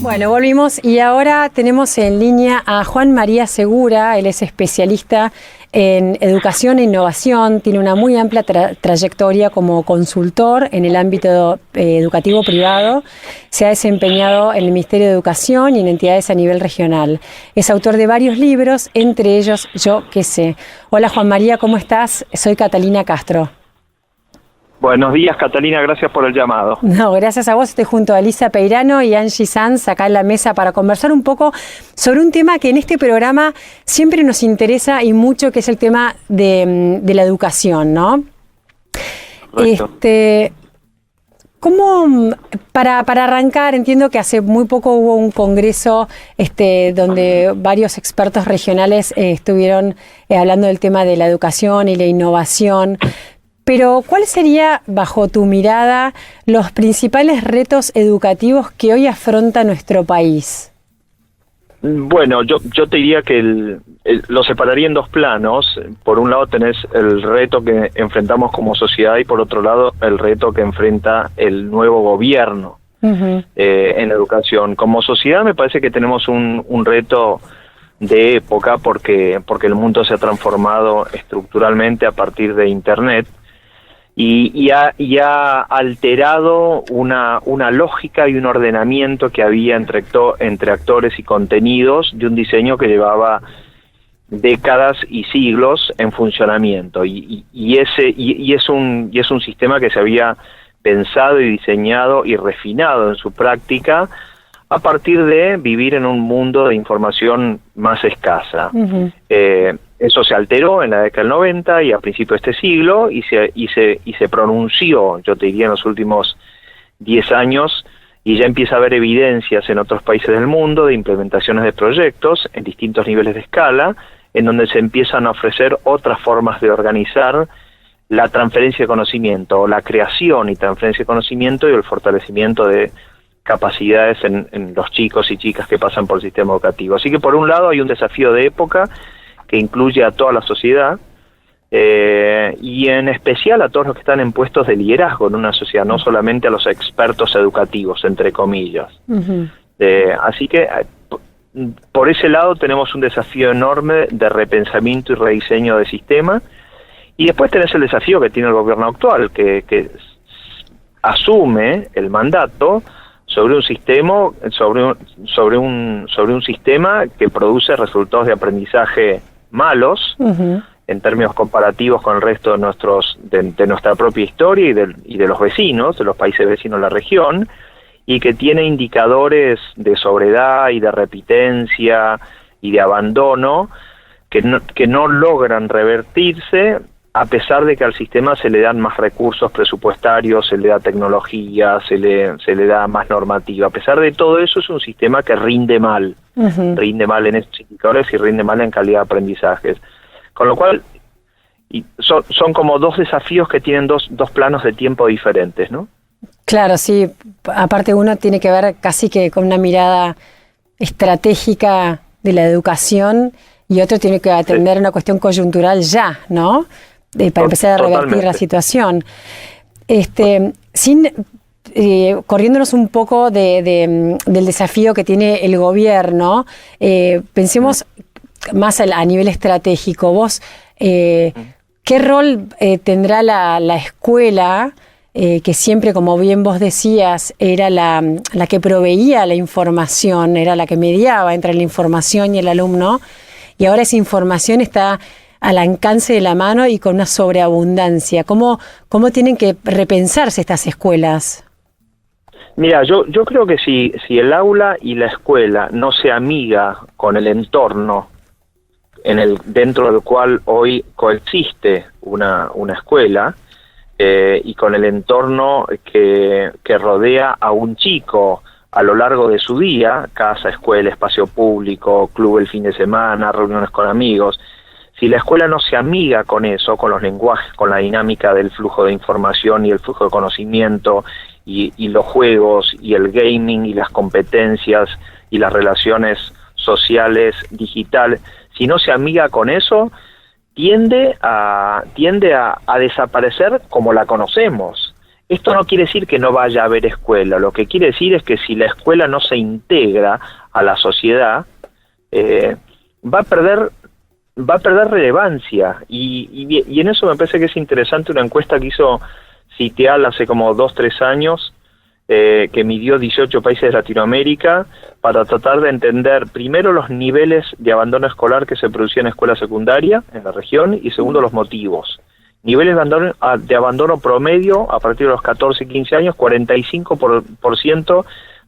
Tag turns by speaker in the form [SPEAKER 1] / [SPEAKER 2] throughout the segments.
[SPEAKER 1] Bueno, volvimos y ahora tenemos en línea a Juan María Segura. Él es especialista en educación e innovación, tiene una muy amplia trayectoria como consultor en el ámbito educativo privado, se ha desempeñado en el Ministerio de Educación y en entidades a nivel regional. Es autor de varios libros, entre ellos Yo qué sé. Hola Juan María, ¿cómo estás? Soy Catalina Castro.
[SPEAKER 2] Buenos días, Catalina, gracias por el llamado.
[SPEAKER 1] No, gracias a vos. Estoy junto a Elisa Peirano y Angie Sanz acá en la mesa para conversar un poco sobre un tema que en este programa siempre nos interesa y mucho, que es el tema de la educación, ¿no?
[SPEAKER 2] Correcto.
[SPEAKER 1] ¿Cómo, para arrancar, entiendo que hace muy poco hubo un congreso donde varios expertos regionales estuvieron hablando del tema de la educación y la innovación. Pero, ¿cuál sería, bajo tu mirada, los principales retos educativos que hoy afronta nuestro país?
[SPEAKER 2] Bueno, yo te diría que lo separaría en dos planos. Por un lado tenés el reto que enfrentamos como sociedad y por otro lado el reto que enfrenta el nuevo gobierno en educación. Como sociedad me parece que tenemos un reto de época porque el mundo se ha transformado estructuralmente a partir de Internet. Y ha alterado una lógica y un ordenamiento que había entre actores y contenidos de un diseño que llevaba décadas y siglos en funcionamiento. Y es un sistema que se había pensado y diseñado y refinado en su práctica a partir de vivir en un mundo de información más escasa. Eso se alteró en la década del 90 y a principios de este siglo y se pronunció, yo te diría, en los últimos 10 años, y ya empieza a haber evidencias en otros países del mundo de implementaciones de proyectos en distintos niveles de escala, en donde se empiezan a ofrecer otras formas de organizar la transferencia de conocimiento, o la creación y transferencia de conocimiento y el fortalecimiento de capacidades en los chicos y chicas que pasan por el sistema educativo. Así que por un lado hay un desafío de época que incluye a toda la sociedad y en especial a todos los que están en puestos de liderazgo en una sociedad, no solamente a los expertos educativos, entre comillas. Así que por ese lado tenemos un desafío enorme de repensamiento y rediseño del sistema, y después tenés el desafío que tiene el gobierno actual, que asume el mandato sobre un sistema que produce resultados de aprendizaje malos en términos comparativos con el resto de nuestra propia historia y de los vecinos, de los países vecinos de la región, y que tiene indicadores de sobriedad y de repitencia y de abandono que no logran revertirse, a pesar de que al sistema se le dan más recursos presupuestarios, se le da tecnología, se le da más normativa. A pesar de todo eso, es un sistema que rinde mal en estos indicadores y rinde mal en calidad de aprendizajes. Con lo cual, son como dos desafíos que tienen dos planos de tiempo diferentes, ¿no?
[SPEAKER 1] Claro, sí. Aparte uno tiene que ver casi que con una mirada estratégica de la educación y otro tiene que atender una cuestión coyuntural ya, ¿no? Para empezar a revertir la situación. Corriéndonos un poco del desafío que tiene el gobierno, pensemos más a nivel estratégico. Vos, ¿qué rol tendrá la escuela, que siempre, como bien vos decías, era la que proveía la información, era la que mediaba entre la información y el alumno, y ahora esa información está al alcance de la mano y con una sobreabundancia? ¿Cómo tienen que repensarse estas escuelas?
[SPEAKER 2] Mira, yo creo que si el aula y la escuela no se amiga con el entorno dentro del cual hoy coexiste una escuela, y con el entorno que rodea a un chico a lo largo de su día, casa, escuela, espacio público, club el fin de semana, reuniones con amigos. Si la escuela no se amiga con eso, con los lenguajes, con la dinámica del flujo de información y el flujo de conocimiento y los juegos y el gaming y las competencias y las relaciones sociales digitales, si no se amiga con eso, tiende a desaparecer como la conocemos. Esto no quiere decir que no vaya a haber escuela, lo que quiere decir es que si la escuela no se integra a la sociedad, va a perder relevancia, y en eso me parece que es interesante una encuesta que hizo Citial hace como 2-3 años, que midió 18 países de Latinoamérica para tratar de entender primero los niveles de abandono escolar que se producían en escuela secundaria en la región, y segundo los motivos. Niveles de abandono promedio a partir de los 14 y 15 años, 45%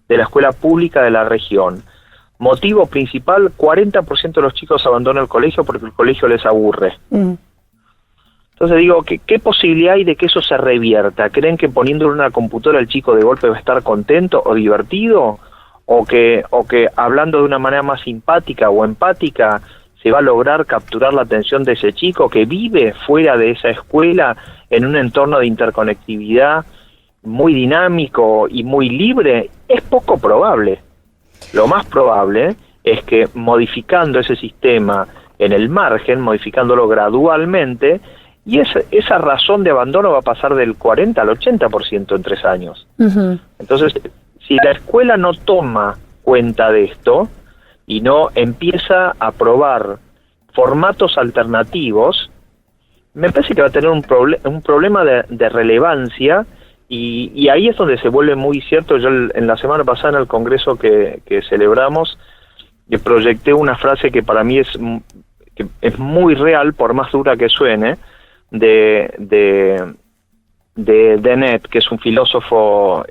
[SPEAKER 2] de la escuela pública de la región. Motivo principal, 40% de los chicos abandonan el colegio porque el colegio les aburre. Entonces digo, ¿qué posibilidad hay de que eso se revierta? ¿Creen que poniéndole una computadora al chico de golpe va a estar contento o divertido? ¿O que hablando de una manera más simpática o empática se va a lograr capturar la atención de ese chico que vive fuera de esa escuela en un entorno de interconectividad muy dinámico y muy libre? Es poco probable. Lo más probable es que modificando ese sistema en el margen, modificándolo gradualmente, y esa razón de abandono va a pasar del 40 al 80% en 3 años. Entonces, si la escuela no toma cuenta de esto y no empieza a probar formatos alternativos, me parece que va a tener un problema de relevancia, y ahí es donde se vuelve muy cierto. Yo en la semana pasada en el congreso que celebramos, proyecté una frase que para mí es muy real, por más dura que suene, de Dennett, que es un filósofo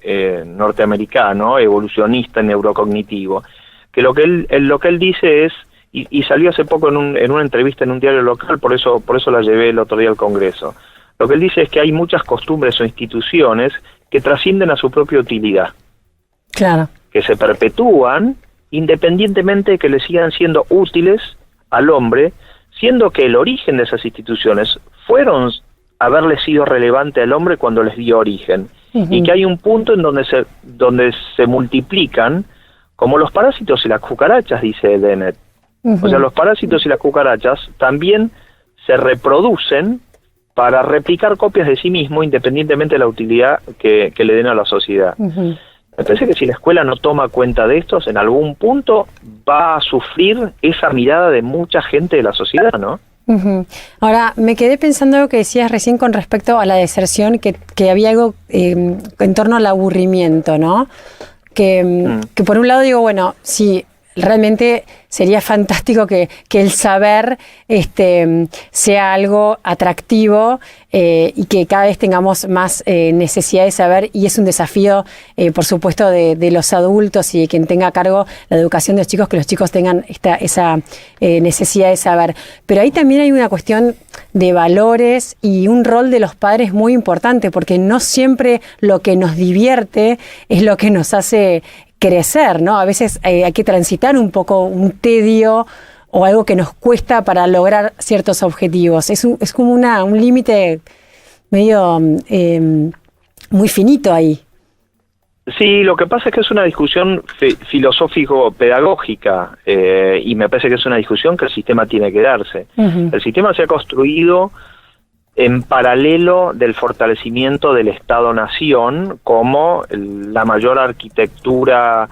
[SPEAKER 2] norteamericano, evolucionista neurocognitivo, que lo que él dice es, y salió hace poco en una entrevista en un diario local, por eso la llevé el otro día al Congreso. Lo que él dice es que hay muchas costumbres o instituciones que trascienden a su propia utilidad.
[SPEAKER 1] Claro. Que
[SPEAKER 2] se perpetúan independientemente de que le sigan siendo útiles al hombre, siendo que el origen de esas instituciones fueron haberle sido relevante al hombre cuando les dio origen, y que hay un punto en donde se multiplican como los parásitos y las cucarachas, dice Dennett. O sea, los parásitos y las cucarachas también se reproducen para replicar copias de sí mismo, independientemente de la utilidad que le den a la sociedad. Me parece que si la escuela no toma cuenta de estos, en algún punto va a sufrir esa mirada de mucha gente de la sociedad, ¿no?
[SPEAKER 1] Ahora, me quedé pensando lo que decías recién con respecto a la deserción, que había algo en torno al aburrimiento, ¿no? Que por un lado digo, bueno, sí, realmente sería fantástico que el saber sea algo atractivo, y que cada vez tengamos más necesidad de saber, y es un desafío, por supuesto, de los adultos y de quien tenga a cargo la educación de los chicos, que los chicos tengan esa necesidad de saber. Pero ahí también hay una cuestión de valores y un rol de los padres muy importante, porque no siempre lo que nos divierte es lo que nos hace crecer, ¿no? A veces hay que transitar un poco un tedio o algo que nos cuesta para lograr ciertos objetivos. Es como un límite medio muy finito ahí.
[SPEAKER 2] Sí, lo que pasa es que es una discusión filosófico-pedagógica, y me parece que es una discusión que el sistema tiene que darse. El sistema se ha construido en paralelo del fortalecimiento del Estado-Nación como la mayor arquitectura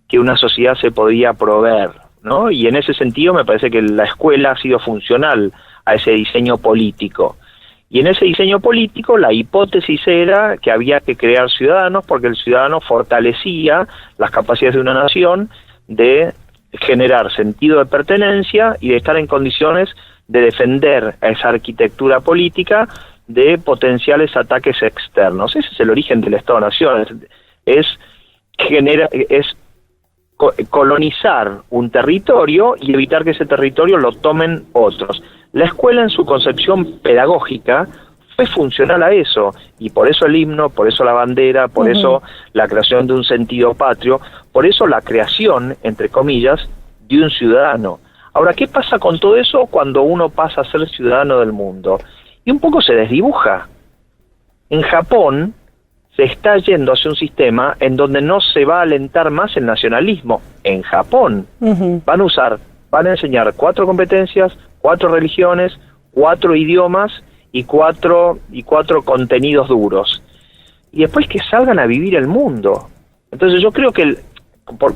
[SPEAKER 2] que una sociedad se podía proveer, ¿no? Y en ese sentido me parece que la escuela ha sido funcional a ese diseño político. Y en ese diseño político la hipótesis era que había que crear ciudadanos, porque el ciudadano fortalecía las capacidades de una nación de generar sentido de pertenencia y de estar en condiciones de defender a esa arquitectura política de potenciales ataques externos. Ese es el origen del Estado-Nación, es colonizar un territorio y evitar que ese territorio lo tomen otros. La escuela, en su concepción pedagógica, fue funcional a eso, y por eso el himno, por eso la bandera, por eso la creación de un sentido patrio, por eso la creación, entre comillas, de un ciudadano. Ahora, ¿qué pasa con todo eso cuando uno pasa a ser ciudadano del mundo? Y un poco se desdibuja. En Japón se está yendo hacia un sistema en donde no se va a alentar más el nacionalismo. En Japón van a enseñar 4 competencias, 4 religiones, 4 idiomas y cuatro contenidos duros. y después que salgan a vivir el mundo. Entonces yo creo que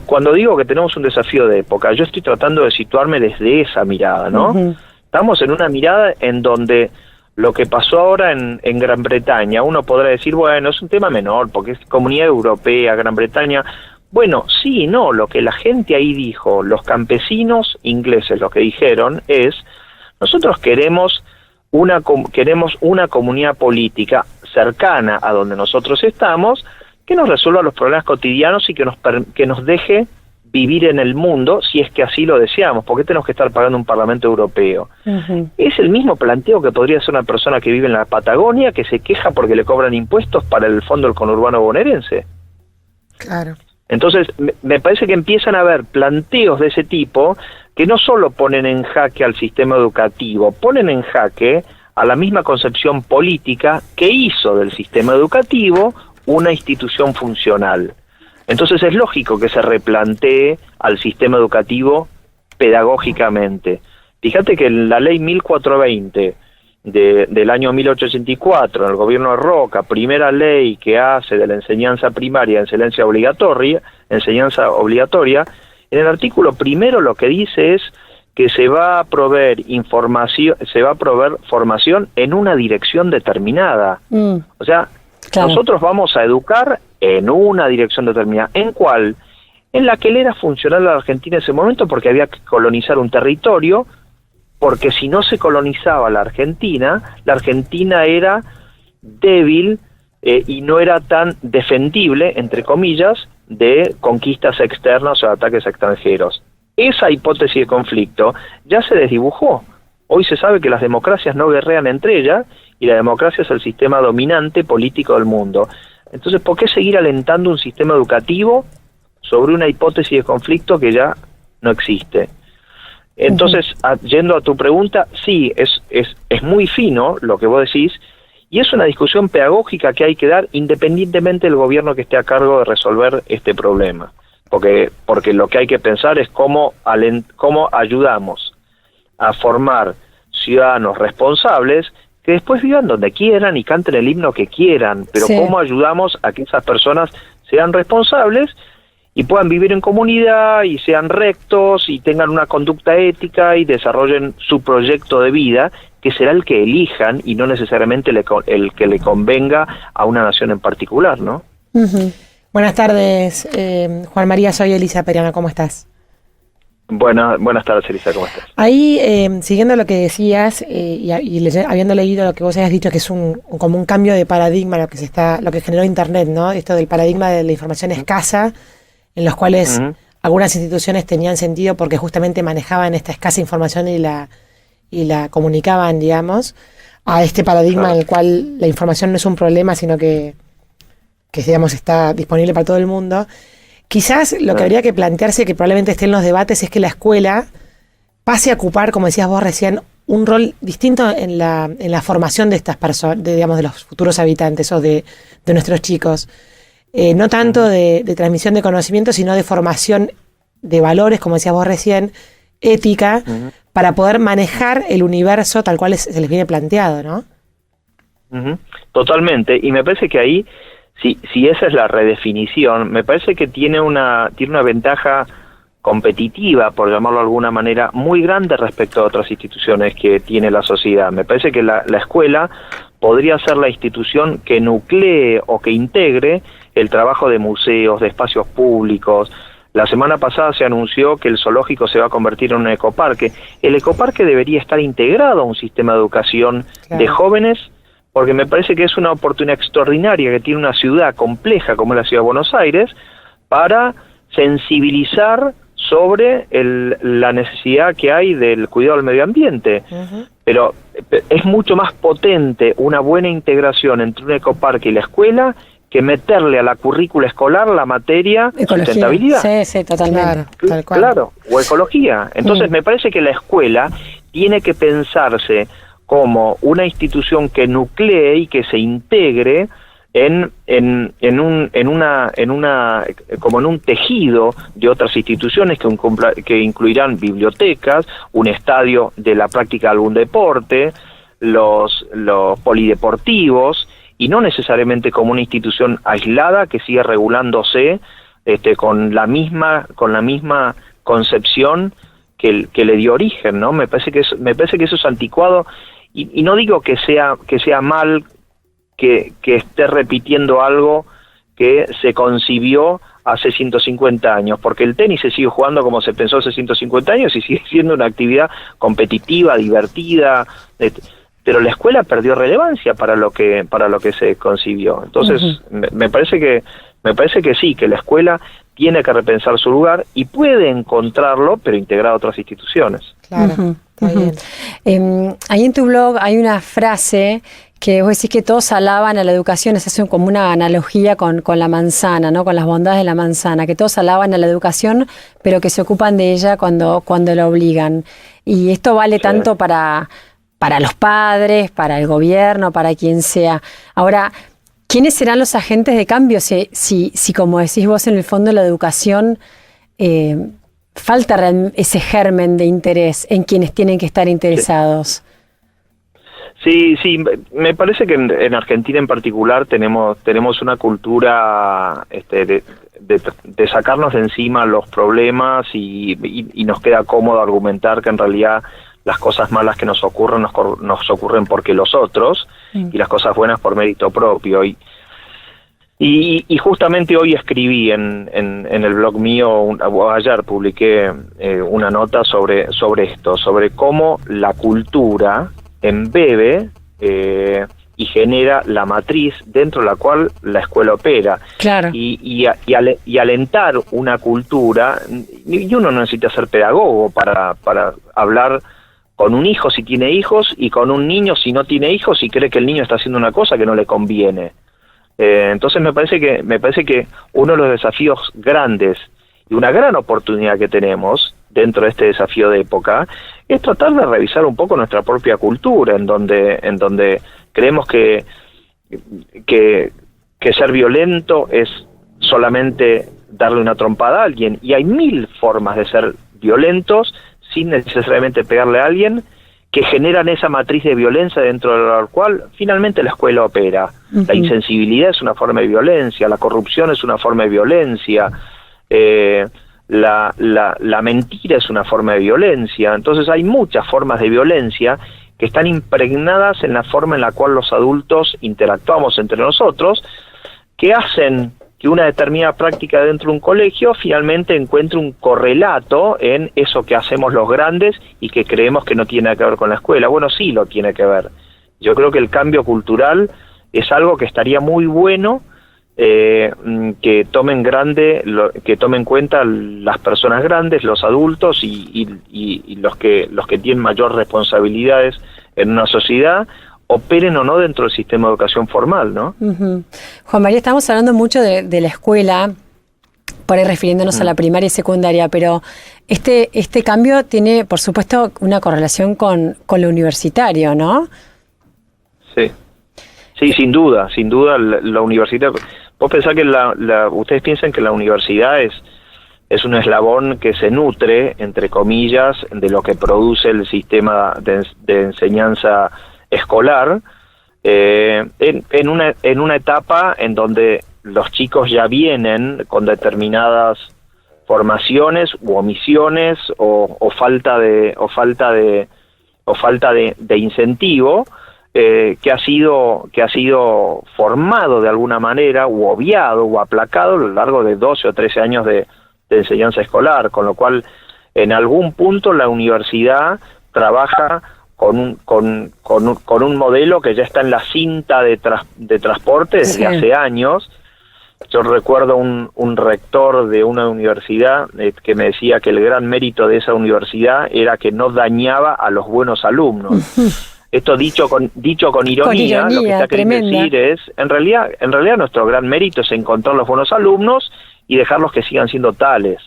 [SPEAKER 2] cuando digo que tenemos un desafío de época, yo estoy tratando de situarme desde esa mirada, ¿no? Uh-huh. Estamos en una mirada en donde lo que pasó ahora en Gran Bretaña, uno podrá decir, bueno, es un tema menor, porque es Comunidad Europea, Gran Bretaña. Bueno, sí y no, lo que la gente ahí dijo, los campesinos ingleses lo que dijeron es, nosotros queremos una comunidad política cercana a donde nosotros estamos, que nos resuelva los problemas cotidianos y que nos deje vivir en el mundo si es que así lo deseamos. ¿Por qué tenemos que estar pagando un Parlamento Europeo? Uh-huh. Es el mismo planteo que podría hacer una persona que vive en la Patagonia, que se queja porque le cobran impuestos para el Fondo del Conurbano Bonaerense.
[SPEAKER 1] Claro.
[SPEAKER 2] Entonces, me parece que empiezan a haber planteos de ese tipo que no solo ponen en jaque al sistema educativo, ponen en jaque a la misma concepción política que hizo del sistema educativo una institución funcional. Entonces es lógico que se replantee al sistema educativo pedagógicamente. Fíjate que la ley 1420 del año 1884, en el gobierno de Roca, primera ley que hace de la enseñanza primaria enseñanza obligatoria, en el artículo primero lo que dice es que se va a proveer formación en una dirección determinada. O sea, claro, nosotros vamos a educar en una dirección determinada. ¿En cuál? En la que le era funcional a la Argentina en ese momento, porque había que colonizar un territorio, porque si no se colonizaba la Argentina era débil y no era tan defendible, entre comillas, de conquistas externas o ataques extranjeros. Esa hipótesis de conflicto ya se desdibujó. Hoy se sabe que las democracias no guerrean entre ellas y la democracia es el sistema dominante político del mundo. Entonces, ¿por qué seguir alentando un sistema educativo sobre una hipótesis de conflicto que ya no existe? Entonces, yendo a tu pregunta, sí, es muy fino lo que vos decís, y es una discusión pedagógica que hay que dar independientemente del gobierno que esté a cargo de resolver este problema. Porque lo que hay que pensar es cómo ayudamos a formar ciudadanos responsables que después vivan donde quieran y canten el himno que quieran, pero sí, cómo ayudamos a que esas personas sean responsables y puedan vivir en comunidad y sean rectos y tengan una conducta ética y desarrollen su proyecto de vida, que será el que elijan y no necesariamente el que le convenga a una nación en particular, ¿no?
[SPEAKER 3] Uh-huh. Buenas tardes, Juan María, soy Elisa Periano, ¿cómo estás?
[SPEAKER 2] Buenas tardes, Elisa, ¿cómo estás?
[SPEAKER 3] Ahí, siguiendo lo que decías y habiendo leído lo que vos habías dicho, que es como un cambio de paradigma lo que generó Internet, ¿no? Esto del paradigma de la información escasa, en los cuales algunas instituciones tenían sentido porque justamente manejaban esta escasa información y la comunicaban, digamos, a este paradigma, claro, en el cual la información no es un problema, sino que digamos está disponible para todo el mundo. Quizás lo que habría que plantearse, que probablemente esté en los debates, es que la escuela pase a ocupar, como decías vos recién, un rol distinto en la formación de estas personas, digamos, de los futuros habitantes o de nuestros chicos. No tanto de transmisión de conocimiento, sino de formación de valores, como decías vos recién, ética, para poder manejar el universo tal cual se les viene planteado, ¿no?
[SPEAKER 2] Totalmente, y me parece que ahí, si esa es la redefinición, me parece que tiene una ventaja competitiva, por llamarlo de alguna manera, muy grande respecto a otras instituciones que tiene la sociedad. Me parece que la escuela podría ser la institución que nuclee o que integre el trabajo de museos, de espacios públicos. La semana pasada se anunció que el zoológico se va a convertir en un ecoparque. El ecoparque debería estar integrado a un sistema de educación, claro, de jóvenes, porque me parece que es una oportunidad extraordinaria que tiene una ciudad compleja como es la ciudad de Buenos Aires para sensibilizar sobre la necesidad que hay del cuidado del medio ambiente. Pero es mucho más potente una buena integración entre un ecoparque y la escuela que meterle a la currícula escolar la materia ecología, sustentabilidad.
[SPEAKER 1] Sí, totalmente.
[SPEAKER 2] Claro, o ecología. Entonces me parece que la escuela tiene que pensarse como una institución que nuclee y que se integre en un tejido de otras instituciones que incluirán bibliotecas, un estadio de la práctica de algún deporte, los polideportivos, y no necesariamente como una institución aislada que sigue regulándose con la misma concepción que le dio origen, ¿no? Me parece que eso es anticuado, y no digo que sea mal que esté repitiendo algo que se concibió hace 150 años, porque el tenis se sigue jugando como se pensó hace 150 años y sigue siendo una actividad competitiva, divertida, pero la escuela perdió relevancia para lo que se concibió. Entonces, me parece que sí, que la escuela tiene que repensar su lugar y puede encontrarlo, pero integrado a otras instituciones.
[SPEAKER 3] Claro, está bien.
[SPEAKER 1] Ahí en tu blog hay una frase que vos decís que todos alaban a la educación, es como una analogía con la manzana, ¿no? Con las bondades de la manzana, que todos alaban a la educación, pero que se ocupan de ella cuando la obligan. Y esto vale tanto para los padres, para el gobierno, para quien sea. Ahora, ¿quiénes serán los agentes de cambio si como decís vos, en el fondo la educación falta ese germen de interés en quienes tienen que estar interesados?
[SPEAKER 2] Sí, me parece que en Argentina en particular tenemos una cultura de sacarnos de encima los problemas y nos queda cómodo argumentar que en realidad las cosas malas que nos ocurren porque los otros, y las cosas buenas por mérito propio. Y justamente hoy escribí en el blog mío, ayer publiqué una nota sobre esto, sobre cómo la cultura embebe y genera la matriz dentro de la cual la escuela opera.
[SPEAKER 1] Claro.
[SPEAKER 2] Y alentar una cultura, y uno no necesita ser pedagogo para hablar con un hijo si tiene hijos, y con un niño si no tiene hijos y cree que el niño está haciendo una cosa que no le conviene. Entonces me parece que uno de los desafíos grandes y una gran oportunidad que tenemos dentro de este desafío de época es tratar de revisar un poco nuestra propia cultura, en donde creemos que ser violento es solamente darle una trompada a alguien, y hay 1000 formas de ser violentos sin necesariamente pegarle a alguien, que generan esa matriz de violencia dentro de la cual finalmente la escuela opera. La insensibilidad es una forma de violencia, la corrupción es una forma de violencia, la mentira es una forma de violencia. Entonces hay muchas formas de violencia que están impregnadas en la forma en la cual los adultos interactuamos entre nosotros, que hacen que una determinada práctica dentro de un colegio finalmente encuentre un correlato en eso que hacemos los grandes y que creemos que no tiene que ver con la escuela. Bueno, sí lo tiene que ver. Yo creo que el cambio cultural es algo que estaría muy bueno que tomen en cuenta las personas grandes, los adultos y los que tienen mayor responsabilidades en una sociedad, operen o no dentro del sistema de educación formal, ¿no?
[SPEAKER 1] Juan María, estamos hablando mucho de la escuela, por ahí refiriéndonos a la primaria y secundaria, pero este cambio tiene, por supuesto, una correlación con lo universitario, ¿no?
[SPEAKER 2] Sí, sin duda, la universidad. Vos pensás que ustedes piensan que la universidad es un eslabón que se nutre, entre comillas, de lo que produce el sistema de enseñanza escolar, en una etapa en donde los chicos ya vienen con determinadas formaciones u omisiones o falta de incentivo, que ha sido formado de alguna manera u obviado o aplacado a lo largo de 12 o 13 años de enseñanza escolar, con lo cual en algún punto la universidad trabaja con un modelo que ya está en la cinta de transporte desde hace años. Yo recuerdo un rector de una universidad que me decía que el gran mérito de esa universidad era que no dañaba a los buenos alumnos. Esto dicho con ironía, lo que está queriendo decir es, en realidad nuestro gran mérito es encontrar los buenos alumnos y dejarlos que sigan siendo tales.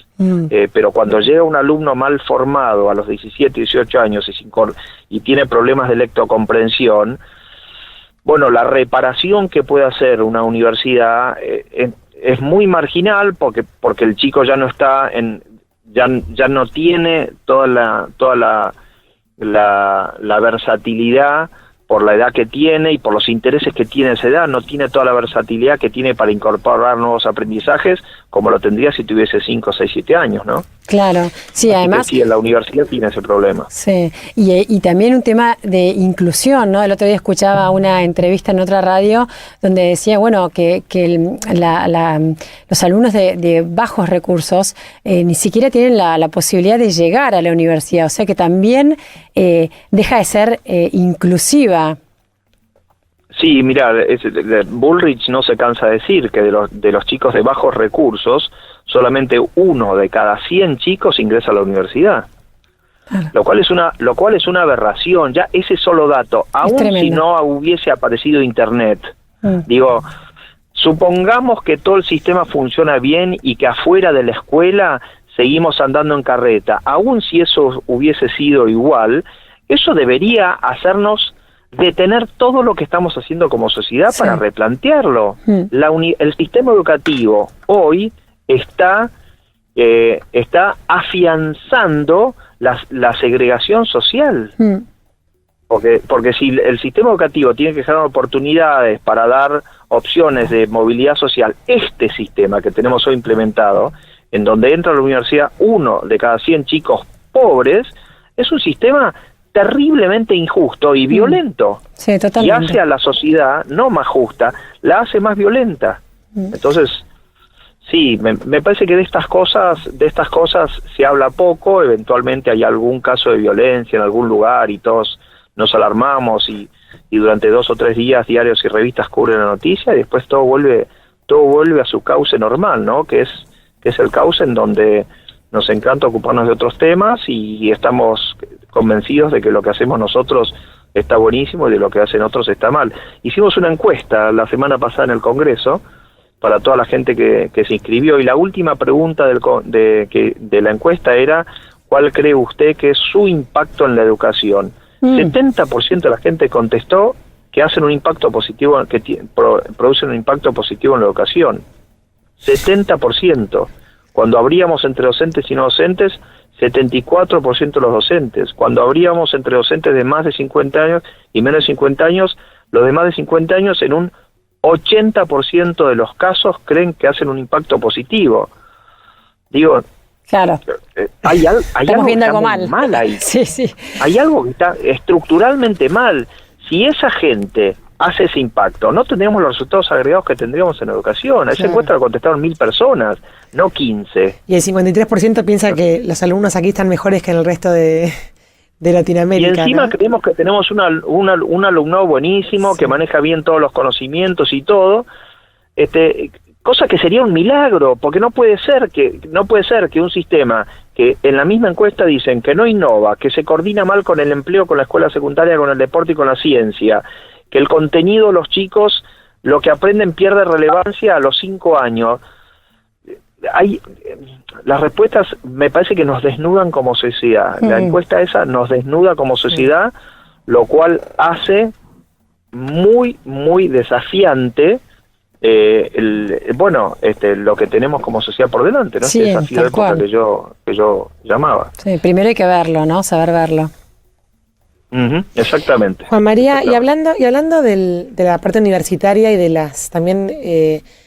[SPEAKER 2] Pero cuando llega un alumno mal formado a los 17, 18 años y tiene problemas de lectocomprensión, bueno, la reparación que puede hacer una universidad es muy marginal porque el chico ya no está ya no tiene toda la versatilidad por la edad que tiene y por los intereses que tiene esa edad, no tiene toda la versatilidad que tiene para incorporar nuevos aprendizajes, como lo tendría si tuviese 5, 6, 7 años, ¿no?
[SPEAKER 1] Claro, sí,
[SPEAKER 2] Así
[SPEAKER 1] además...
[SPEAKER 2] que sí, en la universidad tiene ese problema.
[SPEAKER 1] Sí, y también un tema de inclusión, ¿no? El otro día escuchaba una entrevista en otra radio donde decía, bueno, que los alumnos de bajos recursos ni siquiera tienen la posibilidad de llegar a la universidad, o sea que también deja de ser inclusiva.
[SPEAKER 2] Sí, mira, Bullrich no se cansa de decir que de los chicos de bajos recursos, solamente 1 de cada 100 chicos ingresa a la universidad. Claro. Lo cual es una aberración, ya ese solo dato, aun si no hubiese aparecido Internet. Digo, supongamos que todo el sistema funciona bien y que afuera de la escuela seguimos andando en carreta, aun si eso hubiese sido igual, eso debería hacernos detener todo lo que estamos haciendo como sociedad para replantearlo. El sistema educativo hoy está afianzando la segregación social. Porque si el sistema educativo tiene que generar oportunidades para dar opciones de movilidad social, este sistema que tenemos hoy implementado, en donde entra a la universidad 1 de cada 100 chicos pobres, es un sistema terriblemente injusto y violento.
[SPEAKER 1] Sí, totalmente.
[SPEAKER 2] Y hace a la sociedad no más justa, la hace más violenta. Entonces, sí, me parece que de estas cosas se habla poco. Eventualmente hay algún caso de violencia en algún lugar y todos nos alarmamos y durante 2 o 3 días diarios y revistas cubren la noticia y después todo vuelve a su cauce normal, ¿no? Que es el cauce en donde nos encanta ocuparnos de otros temas y estamos convencidos de que lo que hacemos nosotros está buenísimo y de lo que hacen otros está mal. Hicimos una encuesta la semana pasada en el Congreso para toda la gente que se inscribió y la última pregunta de la encuesta era: ¿cuál cree usted que es su impacto en la educación? 70% de la gente contestó que hacen un impacto positivo, que producen un impacto positivo en la educación. 70%. Cuando abríamos entre docentes y no docentes, 74% de los docentes. Cuando abríamos entre docentes de más de 50 años y menos de 50 años, los de más de 50 años en un 80% de los casos creen que hacen un impacto positivo. Digo,
[SPEAKER 1] claro.
[SPEAKER 2] Hay algo
[SPEAKER 1] viendo
[SPEAKER 2] que
[SPEAKER 1] algo
[SPEAKER 2] está mal ahí.
[SPEAKER 1] Sí.
[SPEAKER 2] Hay algo que está estructuralmente mal. Si esa gente hace ese impacto, no tendríamos los resultados agregados que tendríamos en educación. A esa encuesta lo contestaron 1000 personas, no 15.
[SPEAKER 3] Y el 53% piensa que los alumnos aquí están mejores que en el resto de Latinoamérica.
[SPEAKER 2] Y encima, ¿no?, creemos que tenemos un alumnado buenísimo, que maneja bien todos los conocimientos y todo, cosa que sería un milagro, porque no puede ser que un sistema que en la misma encuesta dicen que no innova, que se coordina mal con el empleo, con la escuela secundaria, con el deporte y con la ciencia, que el contenido de los chicos, lo que aprenden pierde relevancia a los 5 años. Las respuestas me parece que nos desnudan como sociedad. La encuesta esa nos desnuda como sociedad, lo cual hace muy, muy desafiante lo que tenemos como sociedad por delante, ¿no?
[SPEAKER 1] Sí,
[SPEAKER 2] este desafío de época que yo llamaba.
[SPEAKER 1] Sí, primero hay que verlo, ¿no? Saber verlo.
[SPEAKER 2] Exactamente.
[SPEAKER 3] Juan María, y hablando de la parte universitaria y de las también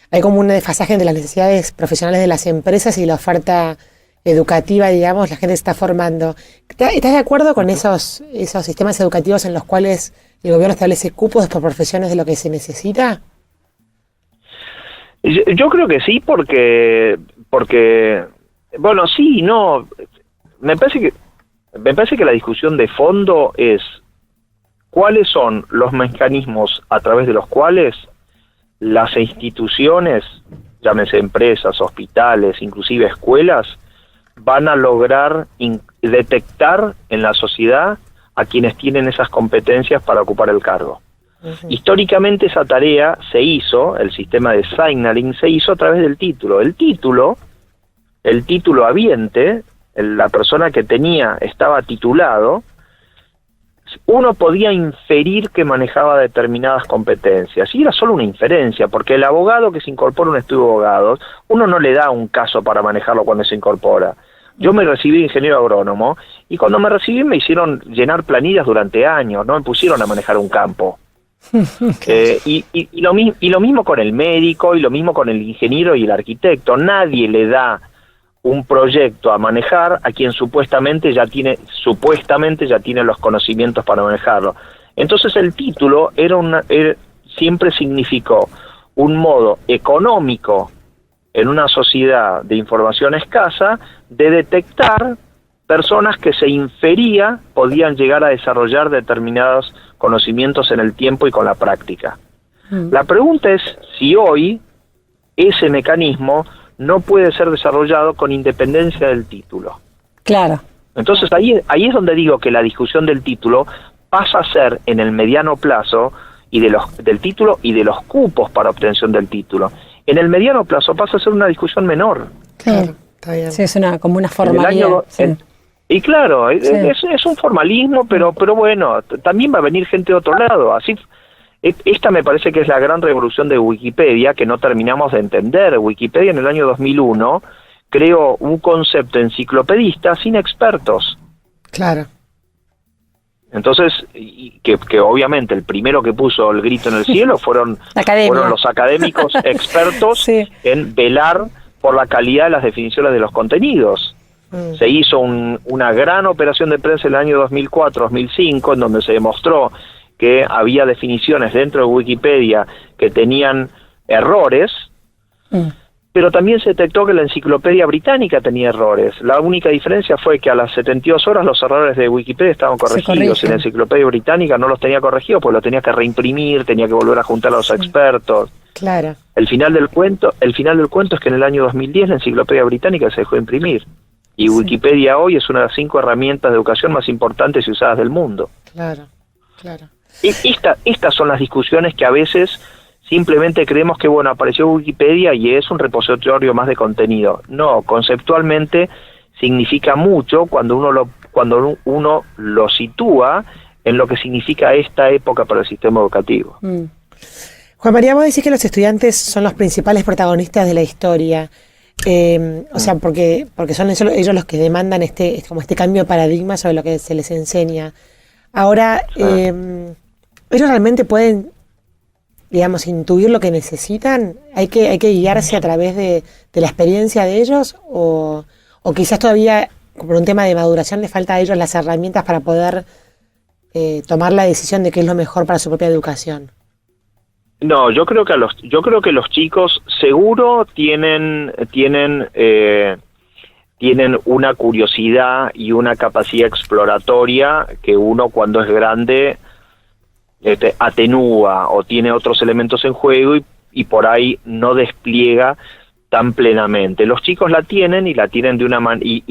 [SPEAKER 3] hay como un desfasaje entre las necesidades profesionales de las empresas y la oferta educativa, digamos, la gente se está formando. ¿Estás de acuerdo con esos sistemas educativos en los cuales el gobierno establece cupos por profesiones de lo que se necesita?
[SPEAKER 2] Yo creo que sí, porque bueno, sí y no. Me parece que la discusión de fondo es cuáles son los mecanismos a través de los cuales las instituciones, llámese empresas, hospitales, inclusive escuelas, van a lograr detectar en la sociedad a quienes tienen esas competencias para ocupar el cargo. Históricamente esa tarea se hizo, el sistema de signaling se hizo a través del título. El título habiente, la persona que estaba titulado, uno podía inferir que manejaba determinadas competencias, y era solo una inferencia, porque el abogado que se incorpora a un estudio de abogados, uno no le da un caso para manejarlo cuando se incorpora. Yo me recibí de ingeniero agrónomo y cuando me recibí me hicieron llenar planillas durante años, no me pusieron a manejar un campo. Y lo mismo con el médico y lo mismo con el ingeniero y el arquitecto. Nadie le da un proyecto a manejar a quien supuestamente ya tiene los conocimientos para manejarlo. Entonces el título siempre significó un modo económico en una sociedad de información escasa de detectar personas que se infería podían llegar a desarrollar determinados conocimientos en el tiempo y con la práctica. La pregunta es si hoy ese mecanismo no puede ser desarrollado con independencia del título.
[SPEAKER 1] Claro.
[SPEAKER 2] Entonces ahí es donde digo que la discusión del título pasa a ser en el mediano plazo del título y de los cupos para obtención del título. En el mediano plazo pasa a ser una discusión menor.
[SPEAKER 3] Claro, está bien.
[SPEAKER 1] Sí, es como una formalidad.
[SPEAKER 2] Y claro,
[SPEAKER 1] sí.
[SPEAKER 2] es un formalismo, pero bueno, también va a venir gente de otro lado. Así, esta me parece que es la gran revolución de Wikipedia, que no terminamos de entender. Wikipedia en el año 2001 creó un concepto enciclopedista sin expertos.
[SPEAKER 3] Claro.
[SPEAKER 2] Entonces, que obviamente el primero que puso el grito en el cielo fueron los académicos expertos
[SPEAKER 1] sí.
[SPEAKER 2] en velar por la calidad de las definiciones de los contenidos. Se hizo una gran operación de prensa en el año 2004-2005, en donde se demostró que había definiciones dentro de Wikipedia que tenían errores, pero también se detectó que la enciclopedia británica tenía errores. La única diferencia fue que a las 72 horas los errores de Wikipedia estaban corregidos, y la enciclopedia británica no los tenía corregidos, pues lo tenía que reimprimir, tenía que volver a juntar a los expertos.
[SPEAKER 3] Claro.
[SPEAKER 2] El final del cuento es que en el año 2010 la enciclopedia británica se dejó de imprimir. Y Wikipedia hoy es una de las 5 herramientas de educación más importantes y usadas del mundo.
[SPEAKER 3] Claro, claro.
[SPEAKER 2] Y estas son las discusiones que a veces simplemente creemos que, bueno, apareció Wikipedia y es un repositorio más de contenido. No, conceptualmente significa mucho cuando uno lo sitúa en lo que significa esta época para el sistema educativo.
[SPEAKER 3] Juan María, vos decís que los estudiantes son los principales protagonistas de la historia. O sea, porque son ellos los que demandan este cambio de paradigma sobre lo que se les enseña. Ahora, ¿ellos realmente pueden, digamos, intuir lo que necesitan? ¿Hay que guiarse a través de la experiencia de ellos? ¿O quizás todavía, por un tema de maduración, les falta a ellos las herramientas para poder tomar la decisión de qué es lo mejor para su propia educación?
[SPEAKER 2] No, yo creo que los chicos seguro tienen una curiosidad y una capacidad exploratoria que uno cuando es grande atenúa o tiene otros elementos en juego y por ahí no despliega tan plenamente. Los chicos la tienen y la tienen de una manera y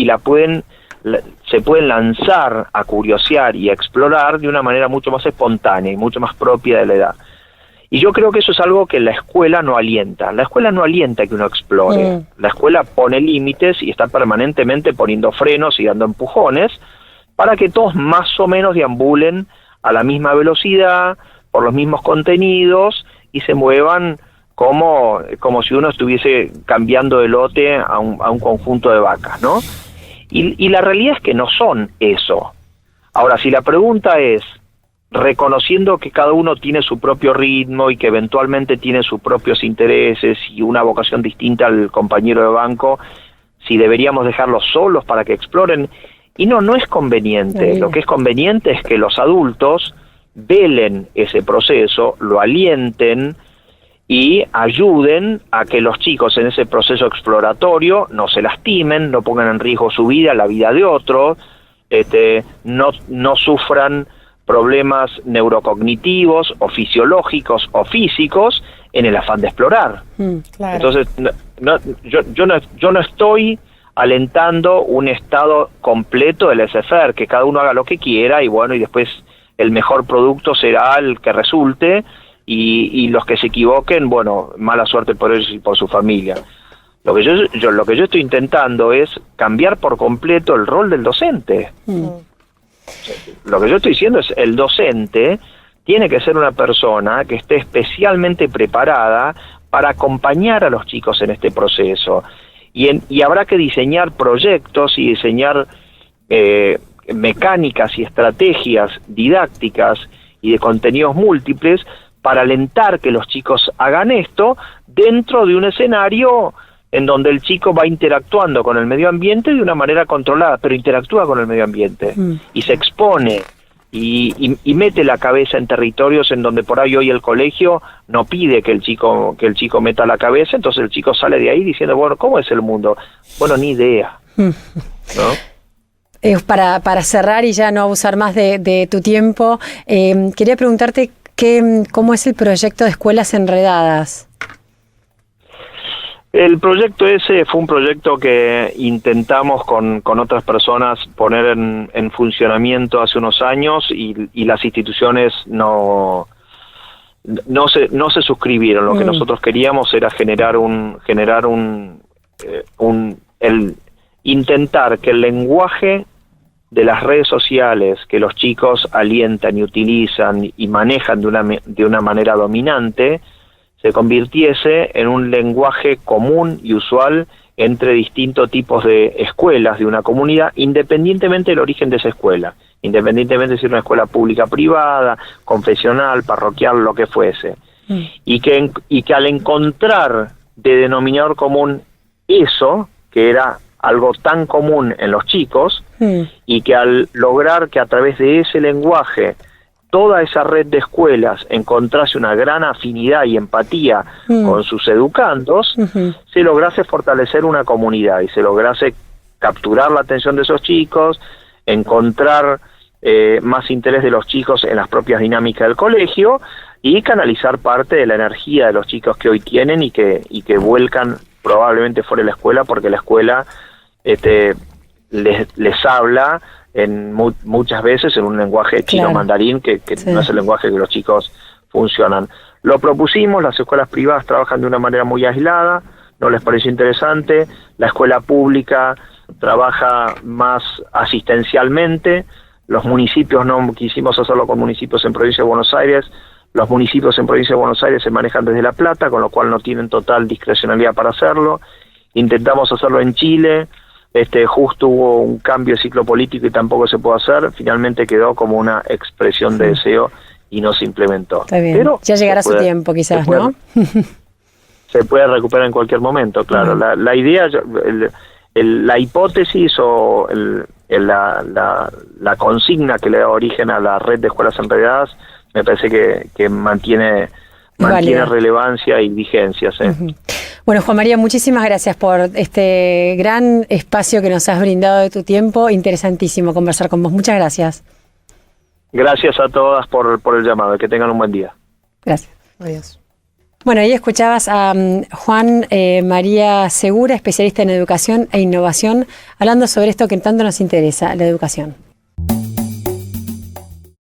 [SPEAKER 2] se pueden lanzar a curiosear y a explorar de una manera mucho más espontánea y mucho más propia de la edad. Y yo creo que eso es algo que la escuela no alienta. La escuela no alienta que uno explore. La escuela pone límites y está permanentemente poniendo frenos y dando empujones para que todos más o menos deambulen a la misma velocidad, por los mismos contenidos y se muevan como si uno estuviese cambiando de lote a un conjunto de vacas, ¿no? Y la realidad es que no son eso. Ahora, si la pregunta es, reconociendo que cada uno tiene su propio ritmo y que eventualmente tiene sus propios intereses y una vocación distinta al compañero de banco, si deberíamos dejarlos solos para que exploren, y no es conveniente. Lo que es conveniente es que los adultos velen ese proceso, lo alienten y ayuden a que los chicos en ese proceso exploratorio no se lastimen, no pongan en riesgo su vida, la vida de otros, no sufran problemas neurocognitivos o fisiológicos o físicos en el afán de explorar.
[SPEAKER 3] Claro.
[SPEAKER 2] Entonces, yo no estoy alentando un estado completo del laissez-faire, que cada uno haga lo que quiera y bueno, y después el mejor producto será el que resulte y los que se equivoquen, bueno, mala suerte por ellos y por su familia. Lo que yo estoy intentando es cambiar por completo el rol del docente. Lo que yo estoy diciendo es el docente tiene que ser una persona que esté especialmente preparada para acompañar a los chicos en este proceso. y habrá que diseñar proyectos y diseñar mecánicas y estrategias didácticas y de contenidos múltiples para alentar que los chicos hagan esto dentro de un escenario en donde el chico va interactuando con el medio ambiente de una manera controlada, pero interactúa con el medio ambiente y se expone y mete la cabeza en territorios en donde por ahí hoy el colegio no pide que el chico meta la cabeza, entonces el chico sale de ahí diciendo, bueno, ¿cómo es el mundo? Bueno, ni idea, ¿no?
[SPEAKER 1] Para cerrar y ya no abusar más de tu tiempo, quería preguntarte cómo es el proyecto de Escuelas Enredadas.
[SPEAKER 2] El proyecto ese fue un proyecto que intentamos con otras personas poner en funcionamiento hace unos años y las instituciones no se suscribieron. Lo que nosotros queríamos era intentar que el lenguaje de las redes sociales que los chicos alientan y utilizan y manejan de una manera dominante se convirtiese en un lenguaje común y usual entre distintos tipos de escuelas de una comunidad, independientemente del origen de esa escuela, independientemente de si es una escuela pública, privada, confesional, parroquial, lo que fuese. Y que al encontrar de denominador común eso, que era algo tan común en los chicos, y que al lograr que a través de ese lenguaje toda esa red de escuelas encontrase una gran afinidad y empatía con sus educandos, se lograse fortalecer una comunidad y se lograse capturar la atención de esos chicos, encontrar más interés de los chicos en las propias dinámicas del colegio y canalizar parte de la energía de los chicos que hoy tienen y que vuelcan probablemente fuera de la escuela, porque la escuela les habla muchas veces en un lenguaje chino mandarín que no es el lenguaje que los chicos funcionan. Lo propusimos, las escuelas privadas trabajan de una manera muy aislada, no les pareció interesante, la escuela pública trabaja más asistencialmente, los municipios no quisimos hacerlo con municipios en Provincia de Buenos Aires, los municipios en Provincia de Buenos Aires se manejan desde La Plata, con lo cual no tienen total discrecionalidad para hacerlo, intentamos hacerlo en Chile, justo hubo un cambio de ciclo político y tampoco se pudo hacer, finalmente quedó como una expresión de deseo y no se implementó.
[SPEAKER 1] Está bien. Pero ya llegará su tiempo quizás, ¿no?
[SPEAKER 2] Se puede recuperar en cualquier momento, claro. La idea, la hipótesis o la consigna que le da origen a la red de escuelas enredadas me parece que mantiene relevancia y vigencia. ¿Sí?
[SPEAKER 1] Bueno, Juan María, muchísimas gracias por este gran espacio que nos has brindado de tu tiempo. Interesantísimo conversar con vos. Muchas gracias.
[SPEAKER 2] Gracias a todas por el llamado. Que tengan un buen día.
[SPEAKER 1] Gracias.
[SPEAKER 3] Adiós.
[SPEAKER 1] Bueno, ahí escuchabas a Juan María Segura, especialista en educación e innovación, hablando sobre esto que tanto nos interesa, la educación.